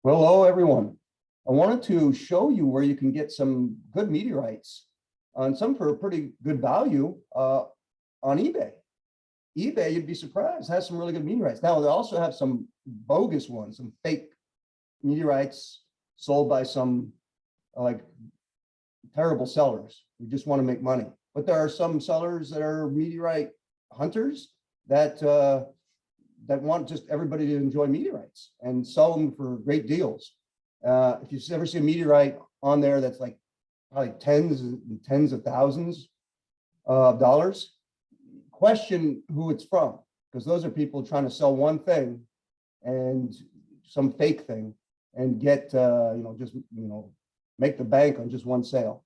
Hello, everyone. I wanted to show you where you can get some good meteorites, and some for a pretty good value on eBay. eBay, you'd be surprised, has some really good meteorites. Now, they also have some bogus ones, some fake meteorites sold by some like terrible sellers who just want to make money. But there are some sellers that are meteorite hunters that that want just everybody to enjoy meteorites and sell them for great deals. If you ever see a meteorite on there that's like probably tens and tens of thousands of dollars, question who it's from, because those are people trying to sell one thing and some fake thing and get just make the bank on just one sale.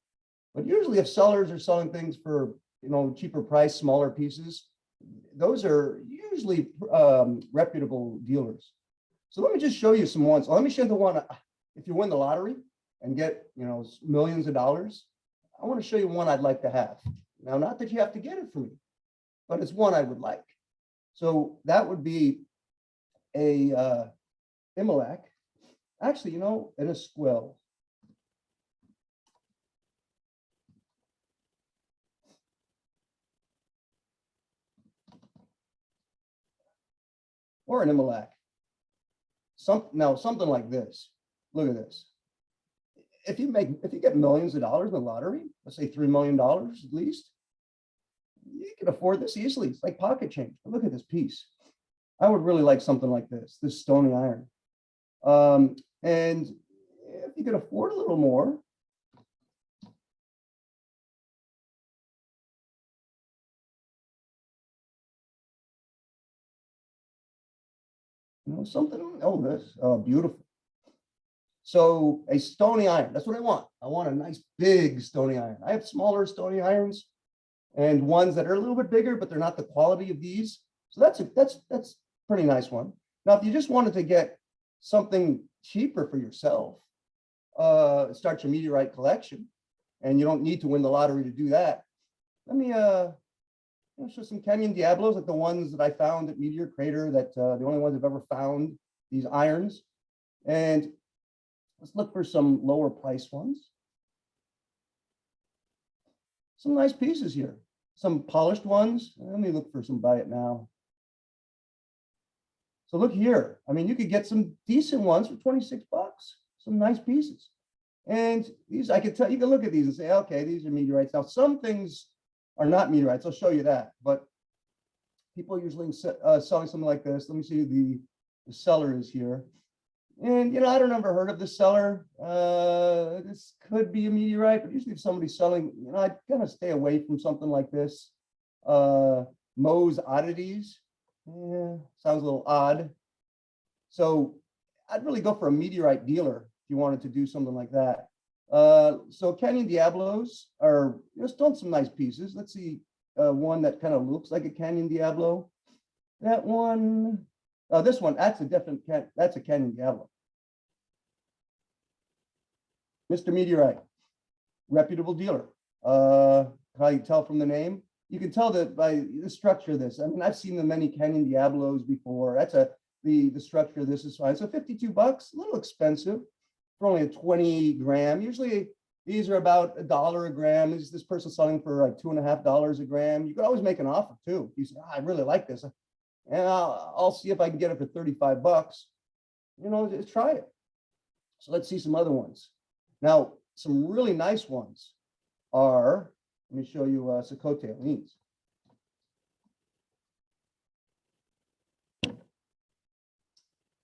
But usually, if sellers are selling things for cheaper price, smaller pieces, those are usually reputable dealers. So let me just show you some ones. Let me show you the one. If you win the lottery and get millions of dollars, I want to show you one I'd like to have. Now, not that you have to get it from me, but it's one I would like. So that would be a Imelak. Actually, in a squill. Or an Imelak. Something like this. Look at this. If you get millions of dollars in the lottery, let's say $3 million at least, you can afford this easily. It's like pocket change. But look at this piece. I would really like something like this stony iron. And if you could afford a little more, beautiful. So a stony iron, that's what I want. I want a nice big stony iron. I have smaller stony irons and ones that are a little bit bigger, but they're not the quality of these. So that's a pretty nice one. Now, if you just wanted to get something cheaper for yourself, start your meteorite collection, and you don't need to win the lottery to do that. Let me show some Canyon Diablos, like the ones that I found at Meteor Crater, that the only ones I've ever found, these irons. And let's look for some lower price ones. Some nice pieces here, some polished ones. Let me look for some buy it now. So look here. I mean, you could get some decent ones for 26 bucks, some nice pieces. And these, I could tell, you can look at these and say, okay, these are meteorites. Now, some things are not meteorites. I'll show you that. But people are usually selling something like this. Let me see who the seller is here. And, I don't ever heard of this seller. This could be a meteorite, but usually if somebody's selling, I'd kind of stay away from something like this. Moe's Oddities. Yeah, sounds a little odd. So I'd really go for a meteorite dealer if you wanted to do something like that. So Canyon Diablos are still some nice pieces. Let's see one that kind of looks like a Canyon Diablo. That one, this one, that's a Canyon Diablo. Mr. Meteorite, reputable dealer. How you tell from the name? You can tell that by the structure of this. I mean, I've seen the many Canyon Diablos before. That's the structure of this is fine. So 52 bucks, a little expensive for only a 20 gram. Usually these are about $1 a gram. This person selling for like $2.50 a gram. You could always make an offer too. You say, I really like this, and I'll see if I can get it for 35 bucks. Just try it. So let's see some other ones. Now, some really nice ones are, let me show you Sakote Alines.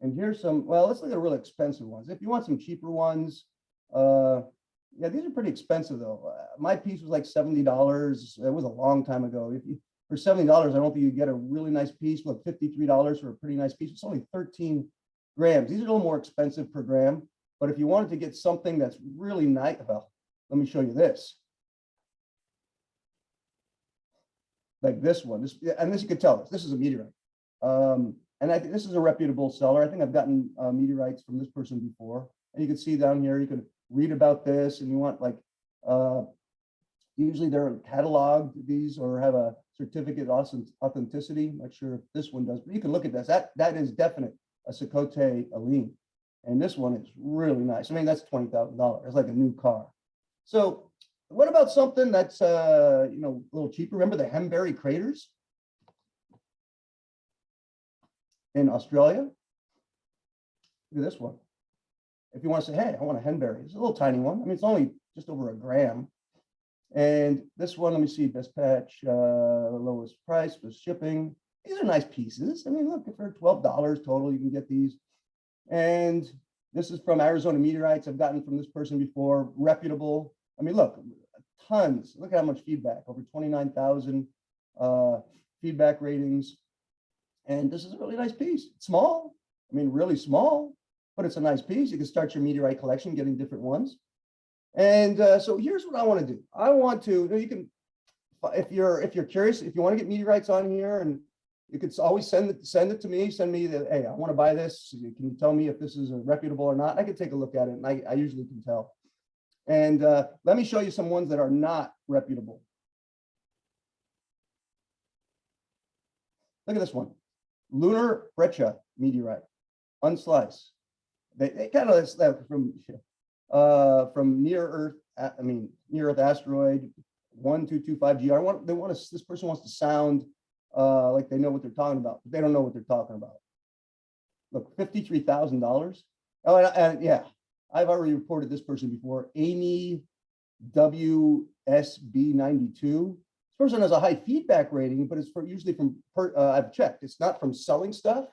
And here's some, well, let's look at really expensive ones. If you want some cheaper ones, yeah, these are pretty expensive though. My piece was like $70. It was a long time ago. For $70, I don't think you get a really nice piece. Like $53 for a pretty nice piece. It's only 13 grams. These are a little more expensive per gram. But if you wanted to get something that's really nice, well, let me show you this. Like this one, and this you could tell this is a meteorite. And I think this is a reputable seller. I think I've gotten meteorites from this person before. And you can see down here, you can read about this, and you want like, usually they're cataloged, these, or have a certificate of authenticity. I'm not sure if this one does, but you can look at this. That is definite a Sakote Aline. And this one is really nice. I mean, that's $20,000. It's like a new car. So what about something that's, a little cheaper? Remember the hemberry craters in Australia? Look at this one. If you want to say, hey, I want a henberry, it's a little tiny one. I mean, it's only just over a gram. And this one, let me see, best patch, lowest price was shipping. These are nice pieces. I mean, look, for $12 total, you can get these. And this is from Arizona Meteorites. I've gotten from this person before, reputable. I mean, look, tons. Look at how much feedback, over 29,000 feedback ratings. And this is a really nice piece. It's small. I mean, really small, but it's a nice piece. You can start your meteorite collection, getting different ones. And so here's what I want to do. I want to, you can, if you're curious, if you want to get meteorites on here, and you could always send it to me, send me the, hey, I want to buy this. Can you tell me if this is reputable or not? I can take a look at it, and I usually can tell. And let me show you some ones that are not reputable. Look at this one. Lunar breccia meteorite, unsliced. They kind of from near Earth, near Earth asteroid 1225GR. This person wants to sound like they know what they're talking about, but they don't know what they're talking about. Look, $53,000. Oh, and yeah, I've already reported this person before. Amy WSB92. This person has a high feedback rating, but it's usually from I've checked. It's not from selling stuff.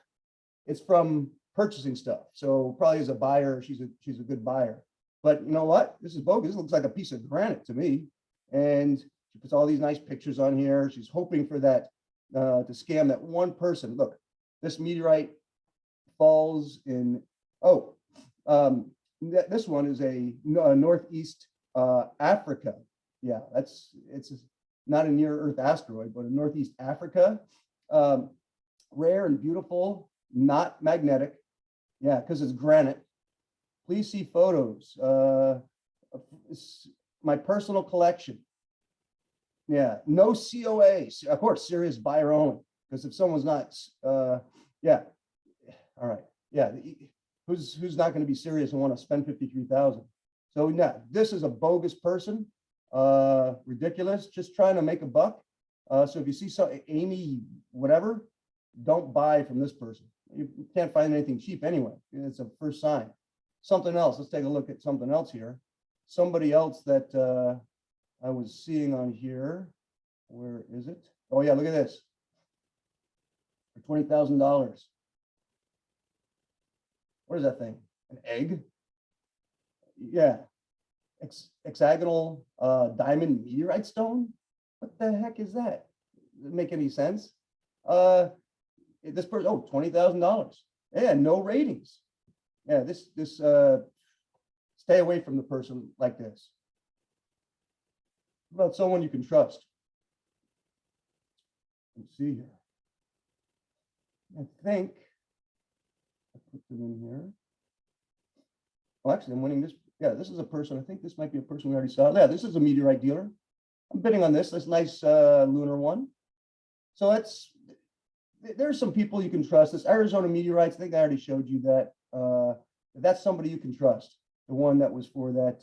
It's from purchasing stuff. So probably as a buyer, she's a good buyer. But you know what? This is bogus. This looks like a piece of granite to me. And she puts all these nice pictures on here. She's hoping for that to scam that one person. Look, this meteorite falls in. This one is a northeast Africa. Yeah, it's not a near Earth asteroid, but a northeast Africa. Rare and beautiful, not magnetic. Yeah, because it's granite. Please see photos. My personal collection. Yeah, no COA. Of course, serious buyer only. Because if someone's not, yeah, all right, yeah, who's not going to be serious and want to spend $53,000? So yeah, this is a bogus person, ridiculous, just trying to make a buck. So if you see Amy, whatever, don't buy from this person. You can't find anything cheap anyway. It's a first sign. Something else. Let's take a look at something else here. Somebody else that I was seeing on here. Where is it? Oh yeah, look at this. For $20,000. What is that thing? An egg? Yeah. Hexagonal diamond meteorite stone? What the heck is that? Does it make any sense? This person, oh, $20,000. Yeah, no ratings. Yeah, stay away from the person like this. What about someone you can trust? Let's see here. I think I put them in here. Well, actually, I'm winning this. Yeah, this is a person. I think this might be a person we already saw. Yeah, this is a meteorite dealer. I'm bidding on this nice lunar one. So there's some people you can trust. This Arizona Meteorites, I think I already showed you that. That's somebody you can trust. The one that was for that,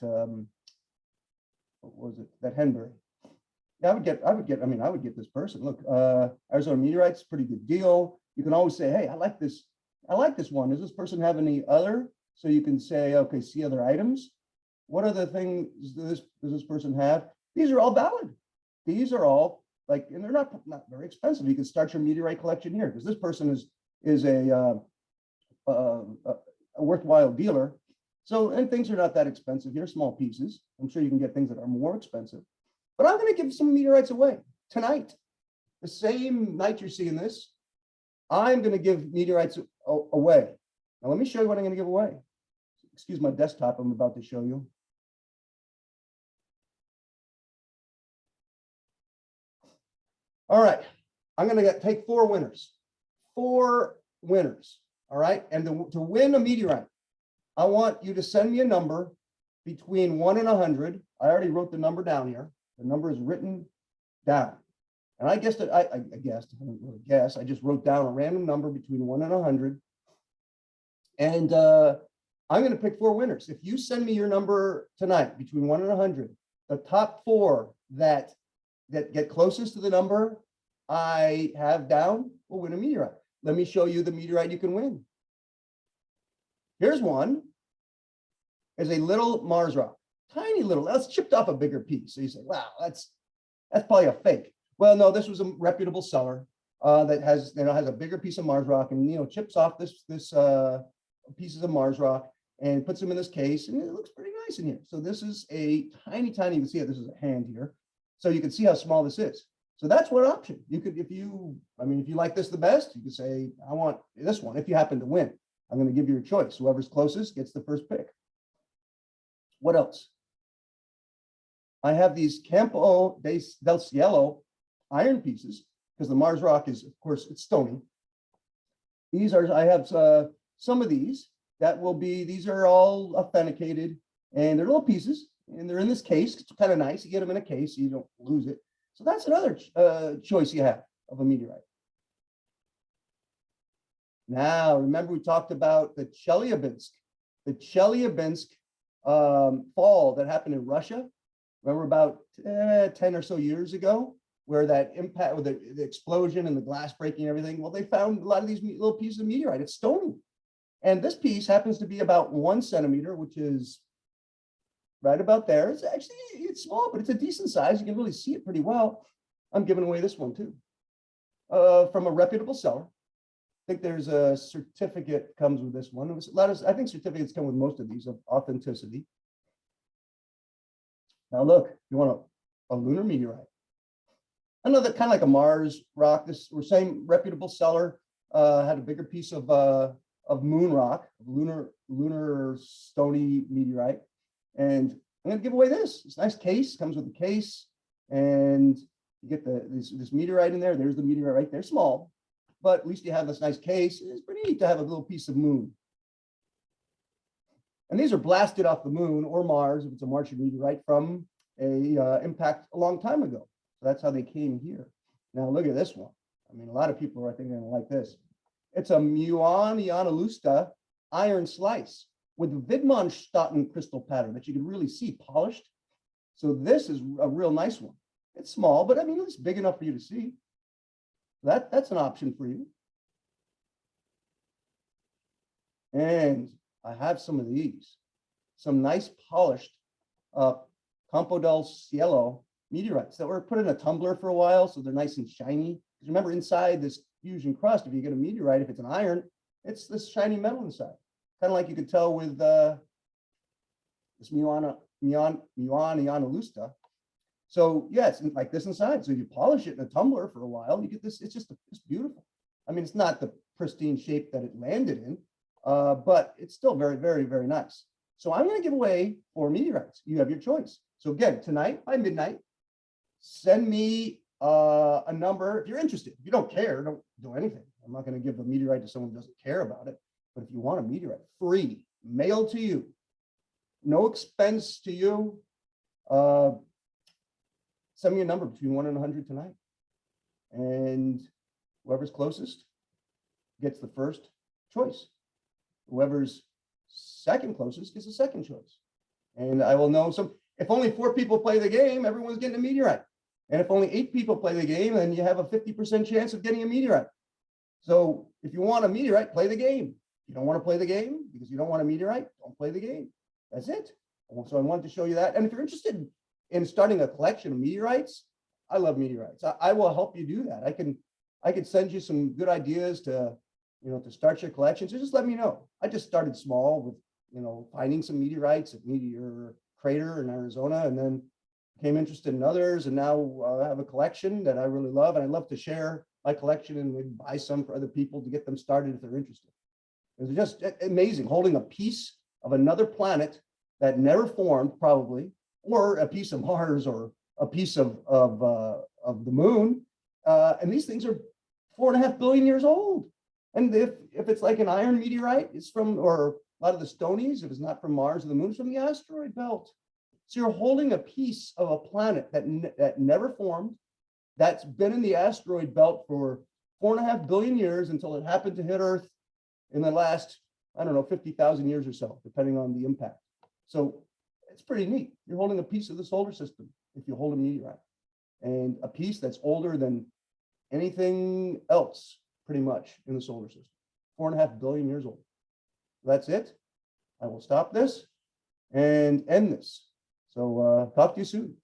what was it? That henberry. Yeah, I would get this person. Look, Arizona Meteorites, pretty good deal. You can always say, hey, I like this one. Does this person have any other? So you can say, okay, see other items. What other things does this person have? These are all valid. These are all like, and they're not very expensive. You can start your meteorite collection here because this person is a worthwhile dealer. So, and things are not that expensive here, small pieces. I'm sure you can get things that are more expensive. But I'm going to give some meteorites away tonight. The same night you're seeing this, I'm going to give meteorites away. Now, let me show you what I'm going to give away. Excuse my desktop, I'm about to show you. All right, I'm going to take 4 winners. 4 winners, all right? And to win a meteorite, I want you to send me a number between 1 and 100. I already wrote the number down here. The number is written down. And I guessed it, I guessed, I didn't really guess. I just wrote down a random number between 1 and 100. And I'm going to pick 4 winners. If you send me your number tonight between 1 and 100, the top 4 that get closest to the number I have down will win a meteorite. Let me show you the meteorite you can win. Here's one. Is a little Mars rock, tiny little. That's chipped off a bigger piece. So you say, wow, that's probably a fake. Well, no, this was a reputable seller that has a bigger piece of Mars rock and chips off this pieces of Mars rock and puts them in this case, and it looks pretty nice in here. So this is a tiny. You can see it. This is a hand here, so you can see how small this is. So that's one option. You could, if you like this the best, you could say, I want this one. If you happen to win, I'm going to give you a choice. Whoever's closest gets the first pick. What else? I have these Campo del Cielo iron pieces because the Mars rock is, of course, it's stony. I have some of these that will be, these are all authenticated and they're little pieces and they're in this case. It's kind of nice. You get them in a case so you don't lose it. So that's another choice you have of a meteorite. Now, remember we talked about the Chelyabinsk. The Chelyabinsk fall that happened in Russia. Remember about 10 or so years ago, where that impact with the explosion and the glass breaking and everything. Well, they found a lot of these little pieces of meteorite. It's stony. And this piece happens to be about 1 centimeter, which is right about there. It's actually, it's small, but it's a decent size. You can really see it pretty well. I'm giving away this one too, from a reputable seller. I think there's a certificate comes with this one. I think certificates come with most of these of authenticity. Now look, you want a lunar meteorite. Another kind of like a Mars rock. This same reputable seller had a bigger piece of moon rock, lunar stony meteorite. And I'm going to give away this. It's a nice case, comes with a case, and you get this meteorite in there. There's the meteorite right there, small, but at least you have this nice case. It's pretty neat to have a little piece of moon. And these are blasted off the moon or Mars, if it's a Martian meteorite, from a impact a long time ago. So that's how they came here. Now look at this one. I mean, a lot of people are, I think, going to like this. It's a Muon-Ionalusta iron slice with Widmanstätten crystal pattern that you can really see polished. So this is a real nice one. It's small, but I mean, it's big enough for you to see. That's an option for you. And I have some of these, some nice polished Campo del Cielo meteorites that were put in a tumbler for a while, so they're nice and shiny. Because remember, inside this fusion crust, if you get a meteorite, if it's an iron, it's this shiny metal inside. Kind of like you could tell with this Muon-Ionalusta. So yeah, it's like this inside. So if you polish it in a tumbler for a while, you get this. It's beautiful. I mean, it's not the pristine shape that it landed in, but it's still very, very, very nice. So I'm going to give away 4 meteorites. You have your choice. So again, tonight by midnight, send me a number if you're interested. If you don't care, don't do anything. I'm not going to give a meteorite to someone who doesn't care about it. But if you want a meteorite, free, mailed to you, no expense to you, send me a number between 1 and 100 tonight. And whoever's closest gets the first choice. Whoever's second closest gets the second choice. And I will know if only 4 people play the game, everyone's getting a meteorite. And if only 8 people play the game, then you have a 50% chance of getting a meteorite. So if you want a meteorite, play the game. If you don't want to play the game because you don't want a meteorite, don't play the game. That's it. So I wanted to show you that. And if you're interested in starting a collection of meteorites, I love meteorites. I will help you do that. I could send you some good ideas to start your collection. So just let me know. I just started small with, finding some meteorites at Meteor Crater in Arizona, and then became interested in others. And now I have a collection that I really love. And I love to share my collection and maybe buy some for other people to get them started if they're interested. It's just amazing holding a piece of another planet that never formed, probably, or a piece of Mars or a piece of the moon. And these things are 4.5 billion years old. And if it's like an iron meteorite, it's from, or a lot of the stonies, if it's not from Mars or the moon, it's from the asteroid belt. So you're holding a piece of a planet that never formed, that's been in the asteroid belt for 4.5 billion years until it happened to hit Earth in the last I don't know, 50,000 years or so, depending on the impact. So it's pretty neat. You're holding a piece of the solar system if you hold a meteorite, and a piece that's older than anything else pretty much in the solar system. 4.5 billion years old. That's it. I will stop this and end this. So talk to you soon.